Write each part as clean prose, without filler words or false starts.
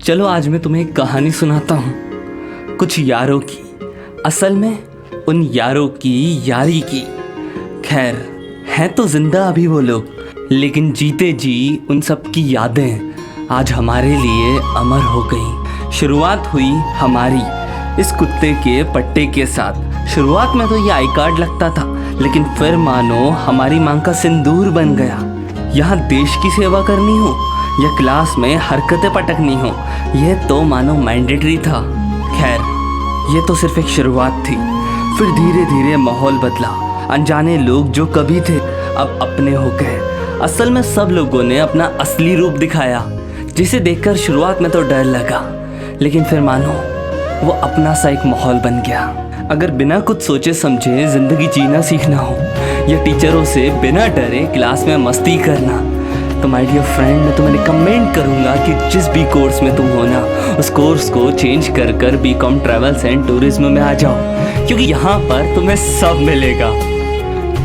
चलो आज मैं तुम्हें एक कहानी सुनाता हूँ, कुछ यारों की। असल में उन यारों की यारी की। खैर, हैं तो जिंदा अभी वो लोग, लेकिन जीते जी उन सब की यादें आज हमारे लिए अमर हो गई। शुरुआत हुई हमारी इस कुत्ते के पट्टे के साथ। शुरुआत में तो ये आई कार्ड लगता था, लेकिन फिर मानो हमारी मांग का सिंदूर बन गया। यहाँ देश की सेवा करनी हो या क्लास में हरकतें पटकनी हो, यह तो मानो मैंडेटरी था। खैर, ये तो सिर्फ एक शुरुआत थी। फिर धीरे धीरे माहौल बदला। अनजाने लोग जो कभी थे अब अपने हो गए। असल में सब लोगों ने अपना असली रूप दिखाया, जिसे देखकर शुरुआत में तो डर लगा, लेकिन फिर मानो वो अपना सा एक माहौल बन गया। अगर बिना कुछ सोचे समझे ज़िंदगी जीना सीखना हो या टीचरों से बिना डरे क्लास में मस्ती करना, तो माय डियर फ्रेंड, मैं तुम्हें रिकमेंड करूँगा कि जिस भी कोर्स में तुम हो ना, उस कोर्स को चेंज कर बीकॉम ट्रैवल्स एंड टूरिज्म में आ जाओ, क्योंकि यहाँ पर तुम्हें सब मिलेगा।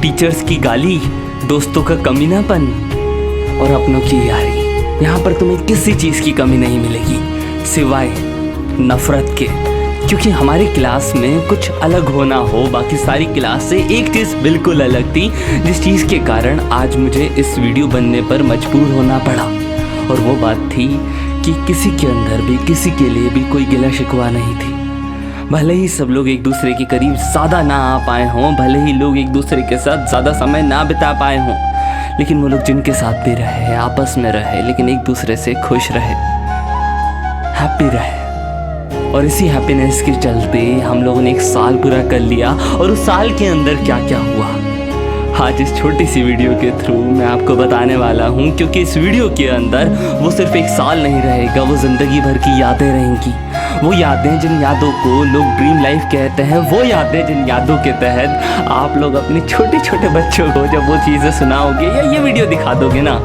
टीचर्स की गाली, दोस्तों का कमीनापन और अपनों की यारी। यहाँ पर तुम्हें किसी चीज़ की कमी नहीं मिलेगी सिवाय नफ़रत के, क्योंकि हमारी क्लास में कुछ अलग होना हो बाकी सारी क्लास से, एक चीज़ बिल्कुल अलग थी, जिस चीज़ के कारण आज मुझे इस वीडियो बनने पर मजबूर होना पड़ा। और वो बात थी कि किसी के अंदर भी किसी के लिए भी कोई गिला शिकवा नहीं थी। भले ही सब लोग एक दूसरे के करीब ज़्यादा ना आ पाए हों, भले ही लोग एक दूसरे के साथ ज़्यादा समय ना बिता पाए हों, लेकिन वो लोग जिनके साथ भी रहे, आपस में रहे, लेकिन एक दूसरे से खुश रहे, हैप्पी रहे। और इसी हैप्पीनेस के चलते हम लोगों ने एक साल पूरा कर लिया। और उस साल के अंदर क्या क्या हुआ, आज इस छोटी सी वीडियो के थ्रू मैं आपको बताने वाला हूँ, क्योंकि इस वीडियो के अंदर वो सिर्फ एक साल नहीं रहेगा, वो ज़िंदगी भर की यादें रहेंगी। वो यादें जिन यादों को लोग ड्रीम लाइफ कहते हैं, वो यादें जिन यादों के तहत आप लोग अपने छोटे छोटे बच्चों को जब वो चीज़ें सुनाओगे या ये वीडियो दिखा दोगे ना,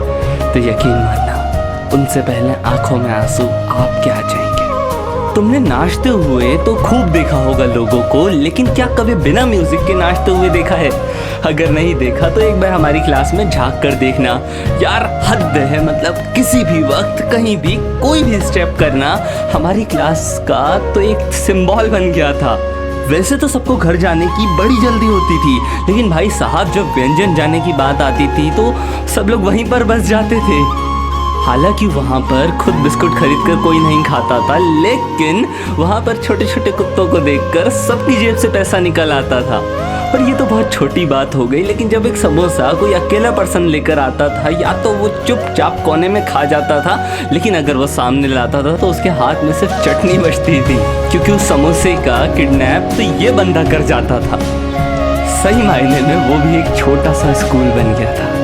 तो यकीन मानना उनसे पहले आंखों में आंसू आपके आ जाएंगे। तुमने नाचते हुए तो खूब देखा होगा लोगों को, लेकिन क्या कभी बिना म्यूजिक के नाचते हुए देखा है? अगर नहीं देखा तो एक बार हमारी क्लास में झांक कर देखना यार, हद है। मतलब किसी भी वक्त कहीं भी कोई भी स्टेप करना हमारी क्लास का तो एक सिंबल बन गया था। वैसे तो सबको घर जाने की बड़ी जल्दी होती थी, लेकिन भाई साहब जब व्यंजन जाने की बात आती थी तो सब लोग वहीं पर बस जाते थे। हालांकि वहाँ पर खुद बिस्कुट खरीद कर कोई नहीं खाता था, लेकिन वहाँ पर छोटे छोटे कुत्तों को देखकर सबकी जेब से पैसा निकल आता था। और ये तो बहुत छोटी बात हो गई, लेकिन जब एक समोसा कोई अकेला पर्सन लेकर आता था, या तो वो चुपचाप कोने में खा जाता था, लेकिन अगर वो सामने लाता था तो उसके हाथ में सिर्फ चटनी बचती थी, क्योंकि उस समोसे का किडनैप तो ये बंदा कर जाता था। सही मायने में वो भी एक छोटा सा स्कूल बन गया था।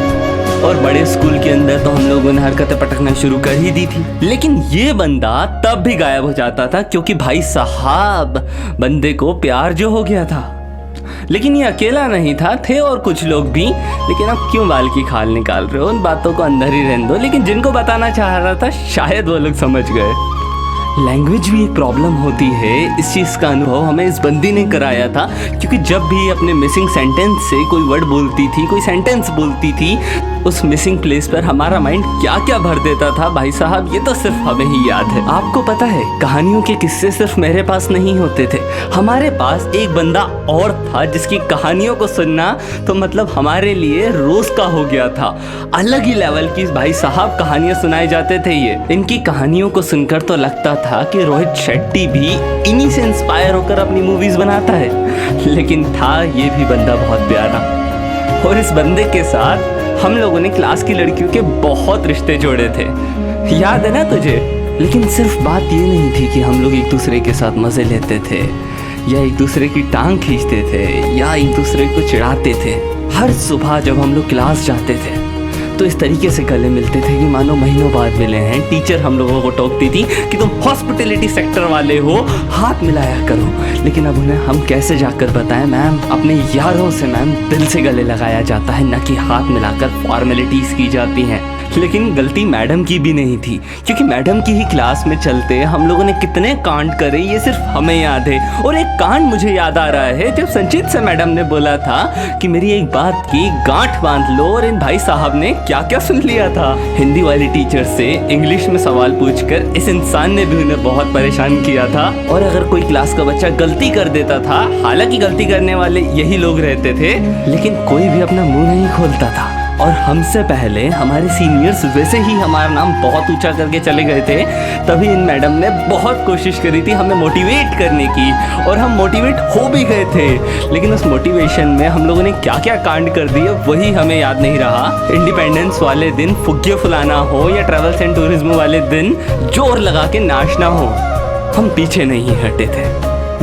और बड़े स्कूल के अंदर तो हम लोगों ने हरकतें पटकना शुरू कर ही दी थी, लेकिन ये बंदा तब भी गायब हो जाता था, क्योंकि भाई साहब बंदे को प्यार जो हो गया था। लेकिन ये अकेला नहीं था, थे और कुछ लोग भी, लेकिन अब क्यों बाल की खाल निकाल रहे हो, उन बातों को अंदर ही रहने दो। लेकिन जिनको बताना चाह रहा था शायद वो लोग समझ गए। लैंग्वेज भी एक प्रॉब्लम होती है। इस चीज़ का अनुभव हमें इस बंदी ने कराया था, क्योंकि जब भी अपने मिसिंग सेंटेंस से कोई वर्ड बोलती थी, कोई सेंटेंस बोलती थी, उस मिसिंग प्लेस पर हमारा माइंड क्या क्या भर देता था भाई साहब, ये तो सिर्फ हमें ही याद है। आपको पता है, कहानियों के किस्से सिर्फ मेरे पास नहीं होते थे, हमारे पास एक बंदा और था जिसकी कहानियों को सुनना तो मतलब हमारे लिए रोज का हो गया था। अलग ही लेवल की भाई साहब कहानियां सुनाए जाते थे ये। इनकी कहानियों को सुनकर तो लगता था कि रोहित शेट्टी भी इन्हीं से इंस्पायर होकर अपनी मूवीज बनाता है, लेकिन था ये भी बंदा बहुत प्यारा। और इस बंदे के साथ हम लोगों ने क्लास की लड़कियों के बहुत रिश्ते जोड़े थे, याद है ना तुझे? लेकिन सिर्फ बात ये नहीं थी कि हम लोग एक दूसरे के साथ मज़े लेते थे या एक दूसरे की टांग खींचते थे या एक दूसरे को चिढ़ाते थे। हर सुबह जब हम लोग क्लास जाते थे तो इस तरीके से गले मिलते थे कि मानो महीनों बाद मिले हैं। टीचर हम लोगों को टोकती थी कि तुम हॉस्पिटैलिटी सेक्टर वाले हो, हाथ मिलाया करो, लेकिन अब उन्हें हम कैसे जाकर बताएं मैम? अपने यारों से मैम दिल से गले लगाया जाता है, न कि हाथ मिलाकर फॉर्मेलिटीज़ की जाती हैं। लेकिन गलती मैडम की भी नहीं थी, क्योंकि मैडम की ही क्लास में चलते हम लोगों ने कितने कांड करे ये सिर्फ हमें याद है। और एक कांड मुझे याद आ रहा है, जब संचित से मैडम ने बोला था कि मेरी एक बात की गांठ बांध लो, और इन भाई साहब ने क्या क्या सुन लिया था। हिंदी वाली टीचर से इंग्लिश में सवाल पूछकर इस इंसान ने भी उन्हें बहुत परेशान किया था। और अगर कोई क्लास का बच्चा गलती कर देता था, हालांकि गलती करने वाले यही लोग रहते थे, लेकिन कोई भी अपना मुंह नहीं खोलता था। और हमसे पहले हमारे सीनियर्स वैसे ही हमारा नाम बहुत ऊंचा करके चले गए थे, तभी इन मैडम ने बहुत कोशिश करी थी हमें मोटिवेट करने की, और हम मोटिवेट हो भी गए थे। लेकिन उस मोटिवेशन में हम लोगों ने क्या क्या कांड कर दिए वही हमें याद नहीं रहा। इंडिपेंडेंस वाले दिन फुग्गे फुलाना हो या ट्रैवल्स एंड टूरिज्म वाले दिन जोर लगा के नाचना हो, हम पीछे नहीं हटे थे।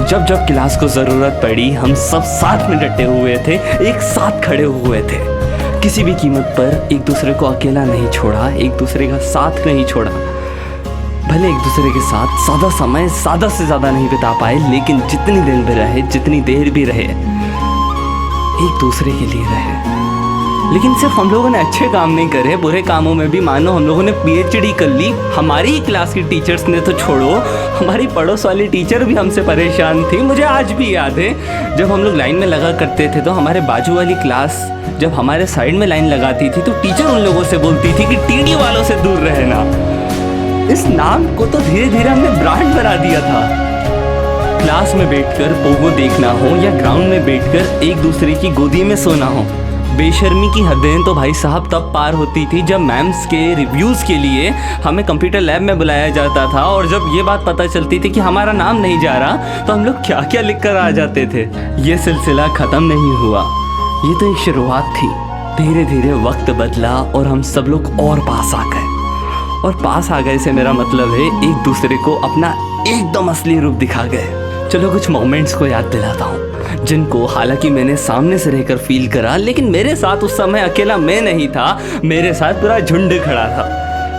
जब जब क्लास को ज़रूरत पड़ी हम सब साथ में डटे हुए थे, एक साथ खड़े हुए थे। किसी भी कीमत पर एक दूसरे को अकेला नहीं छोड़ा, एक दूसरे का साथ नहीं छोड़ा। भले एक दूसरे के साथ ज़्यादा समय ज़्यादा से ज़्यादा नहीं बिता पाए, लेकिन जितनी दिन भी रहे, जितनी देर भी रहे, एक दूसरे के लिए रहे। लेकिन सिर्फ हम लोगों ने अच्छे काम नहीं करे, बुरे कामों में भी मानो हम लोगों ने PhD कर ली। हमारी ही क्लास की टीचर्स ने तो छोड़ो, हमारी पड़ोस वाली टीचर भी हमसे परेशान थी। मुझे आज भी याद है, जब हम लोग लाइन में लगा करते थे तो हमारे बाजू वाली क्लास जब हमारे साइड में लाइन लगाती थी तो टीचर उन लोगों से बोलती थी कि TD वालों से दूर रहना। इस नाम को तो धीरे धीरे हमने ब्रांड बना दिया था। क्लास में बैठकर पोगो देखना हो या ग्राउंड में बैठकर एक दूसरे की गोदी में सोना हो, बेशर्मी की हदें तो भाई साहब तब पार होती थी जब मैम्स के रिव्यूज़ के लिए हमें कंप्यूटर लैब में बुलाया जाता था, और जब ये बात पता चलती थी कि हमारा नाम नहीं जा रहा तो हम लोग क्या क्या लिख कर आ जाते थे। ये सिलसिला ख़त्म नहीं हुआ, ये तो एक शुरुआत थी। धीरे धीरे वक्त बदला और हम सब लोग और पास आ गए। और पास आ गए से मेरा मतलब है एक दूसरे को अपना एकदम असली रूप दिखा गए। चलो कुछ मोमेंट्स को याद दिलाता हूँ, जिनको हालांकि मैंने सामने से रहकर फील करा, लेकिन मेरे साथ उस समय अकेला मैं नहीं था, मेरे साथ पूरा झुंड खड़ा था।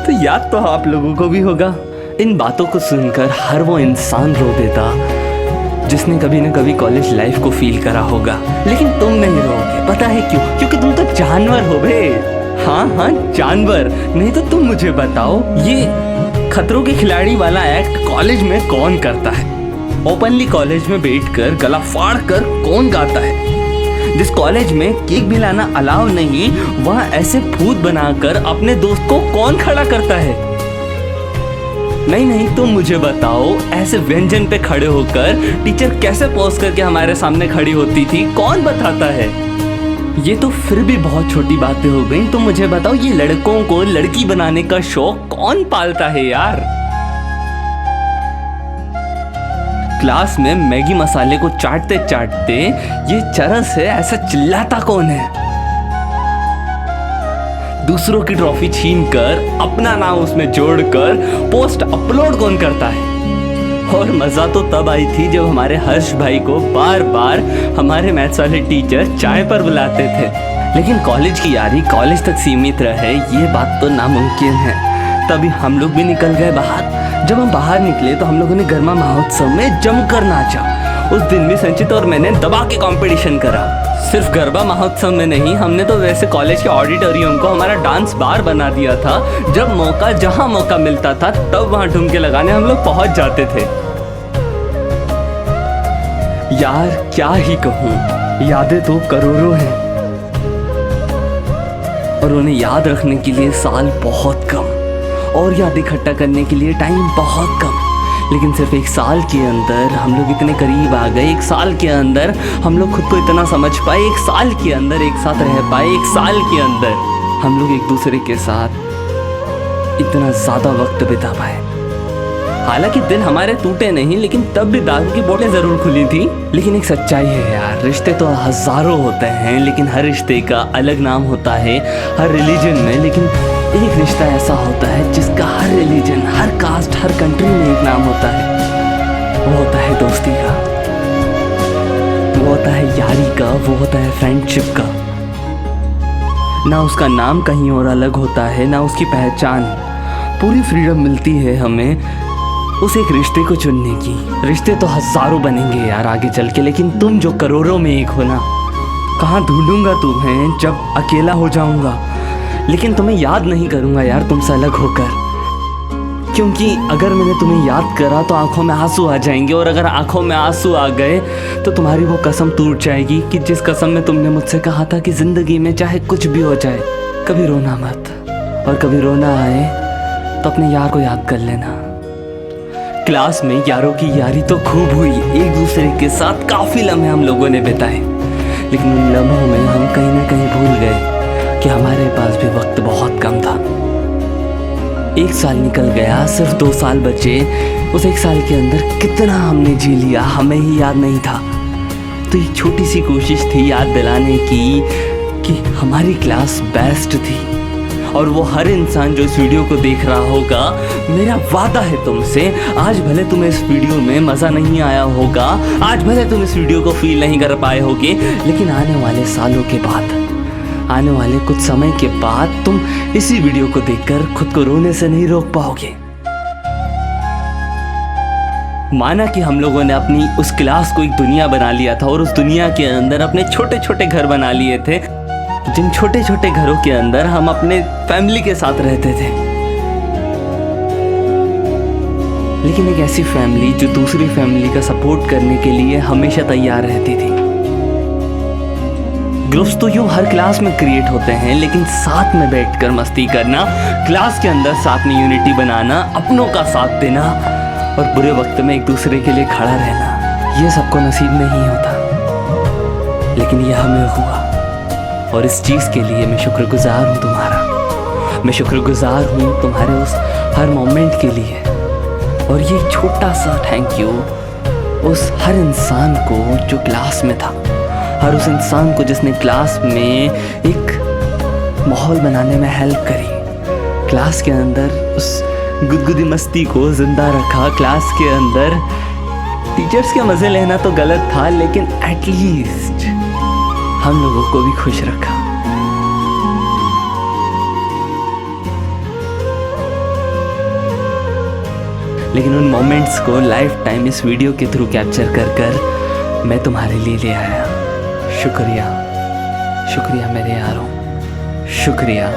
तो याद तो आप लोगों को भी होगा। इन बातों को सुनकर हर वो इंसान रो देता जिसने कभी न कभी कॉलेज लाइफ को फील करा होगा। लेकिन तुम नहीं रोगे, पता है क्यों? क्योंकि तुम तो जानवर हो बे। हाँ जानवर। नहीं तो तुम मुझे बताओ, ये खतरों के खिलाड़ी वाला एक्ट कॉलेज में कौन करता है? ओपनली कॉलेज में बैठकर गला फाड़ कर कौन गाता है? जिस कॉलेज में केक भी लाना अलाउ नहीं, वहाँ ऐसे भूत बनाकर अपने दोस्त को कौन खड़ा करता है? नहीं तुम मुझे बताओ, ऐसे व्यंजन पे खड़े होकर टीचर कैसे पोज करके हमारे सामने खड़ी होती थी, कौन बताता है? ये तो फिर भी बहुत छोटी बातें हो गई। तुम मुझे बताओ, ये लड़कों को लड़की बनाने का शौक कौन पालता है यार? क्लास में मैगी मसाले को चाटते चाटते ये चरस है ऐसा चिल्लाता कौन है? दूसरों की ट्रॉफी छीनकर अपना नाम उसमें जोड़कर पोस्ट अपलोड कौन करता है? और मज़ा तो तब आई थी जब हमारे हर्ष भाई को बार बार हमारे मैथ्स वाले टीचर चाय पर बुलाते थे। लेकिन कॉलेज की यारी कॉलेज तक सीमित रहे ये बात तो नामुमकिन है। तभी हम लोग भी निकल गए बाहर। जब हम बाहर निकले तो हम लोगों ने गरमा महोत्सव में जमकर नाचा। उस दिन भी संचित और मैंने दबा के कंपटीशन करा। सिर्फ गरबा महोत्सव में नहीं, हमने तो वैसे कॉलेज के ऑडिटोरियम को हमारा डांस बार बना दिया था। जब मौका जहां मौका मिलता था तब वहां ठुमके लगाने हम लोग पहुंच जाते थे। यार क्या ही कहूँ, यादें तो करोड़ों हैं और उन्हें याद रखने के लिए साल बहुत कम और याद इकट्ठा करने के लिए टाइम बहुत कम। लेकिन सिर्फ एक साल के अंदर हम लोग इतने करीब आ गए। एक साल के अंदर हम लोग खुद को इतना समझ पाए। एक साल के अंदर एक साथ रह पाए। एक साल के अंदर हम लोग एक दूसरे के साथ इतना ज़्यादा वक्त बिता पाए। हालांकि दिल हमारे टूटे नहीं, लेकिन तब भी दारू की बोतलें ज़रूर खुली थी। लेकिन एक सच्चाई है यार, रिश्ते तो हज़ारों होते हैं, लेकिन हर रिश्ते का अलग नाम होता है हर रिलीजन में। लेकिन एक रिश्ता ऐसा होता है जिसका हर रिलीजन, हर कास्ट, हर कंट्री में एक नाम होता है। वो होता है दोस्ती का, वो होता है यारी का, वो होता है फ्रेंडशिप का। ना उसका नाम कहीं और अलग होता है, ना उसकी पहचान। पूरी फ्रीडम मिलती है हमें उस एक रिश्ते को चुनने की। रिश्ते तो हज़ारों बनेंगे यार आगे चल के, लेकिन तुम जो करोड़ों में एक हो ना, कहाँ ढूंढूंगा तुम्हें जब अकेला हो जाऊंगा। लेकिन तुम्हें याद नहीं करूँगा यार तुमसे अलग होकर, क्योंकि अगर मैंने तुम्हें याद करा तो आंखों में आंसू आ जाएंगे, और अगर आंखों में आंसू आ गए तो तुम्हारी वो कसम टूट जाएगी कि जिस कसम में तुमने मुझसे कहा था कि ज़िंदगी में चाहे कुछ भी हो जाए कभी रोना मत, और कभी रोना आए तो अपने यार को याद कर लेना। क्लास में यारों की यारी तो खूब हुई, एक दूसरे के साथ काफ़ी लम्हे हम लोगों ने बिताए, लेकिन उन लम्हों में हम कहीं ना कहीं भूल गए कि हमारे पास भी वक्त बहुत कम था। 1 साल निकल गया, सिर्फ 2 साल बचे। उस 1 साल के अंदर कितना हमने जी लिया हमें ही याद नहीं था। तो एक छोटी सी कोशिश थी याद दिलाने की कि हमारी क्लास बेस्ट थी, और वो हर इंसान जो इस वीडियो को देख रहा होगा, मेरा वादा है तुमसे, आज भले तुम्हें इस वीडियो में मज़ा नहीं आया होगा, आज भले तुम इस वीडियो को फील नहीं कर पाए होगे, लेकिन आने वाले सालों के बाद, आने वाले कुछ समय के बाद तुम इसी वीडियो को देखकर खुद को रोने से नहीं रोक पाओगे। माना कि हम लोगों ने अपनी उस क्लास को एक दुनिया बना लिया था, और उस दुनिया के अंदर अपने छोटे छोटे घर बना लिए थे, जिन छोटे छोटे घरों के अंदर हम अपने फैमिली के साथ रहते थे। लेकिन एक ऐसी फैमिली जो दूसरी फैमिली का सपोर्ट करने के लिए हमेशा तैयार रहती थी। ग्रुप्स तो यूं हर क्लास में क्रिएट होते हैं, लेकिन साथ में बैठकर मस्ती करना, क्लास के अंदर साथ में यूनिटी बनाना, अपनों का साथ देना, और बुरे वक्त में एक दूसरे के लिए खड़ा रहना, ये सबको नसीब नहीं होता, लेकिन ये हमें हुआ। और इस चीज़ के लिए मैं शुक्रगुजार हूँ तुम्हारा, मैं शुक्रगुजार हूँ तुम्हारे उस हर मोमेंट के लिए। और ये छोटा सा थैंक यू उस हर इंसान को जो क्लास में था, हर उस इंसान को जिसने क्लास में एक माहौल बनाने में हेल्प करी, क्लास के अंदर उस गुदगुदी मस्ती को ज़िंदा रखा, क्लास के अंदर टीचर्स के मज़े लेना तो गलत था, लेकिन एटलीस्ट हम लोगों को भी खुश रखा। लेकिन उन मोमेंट्स को लाइफ टाइम इस वीडियो के थ्रू कैप्चर कर कर मैं तुम्हारे लिए ले आया। शुक्रिया, शुक्रिया मेरे यारों, शुक्रिया।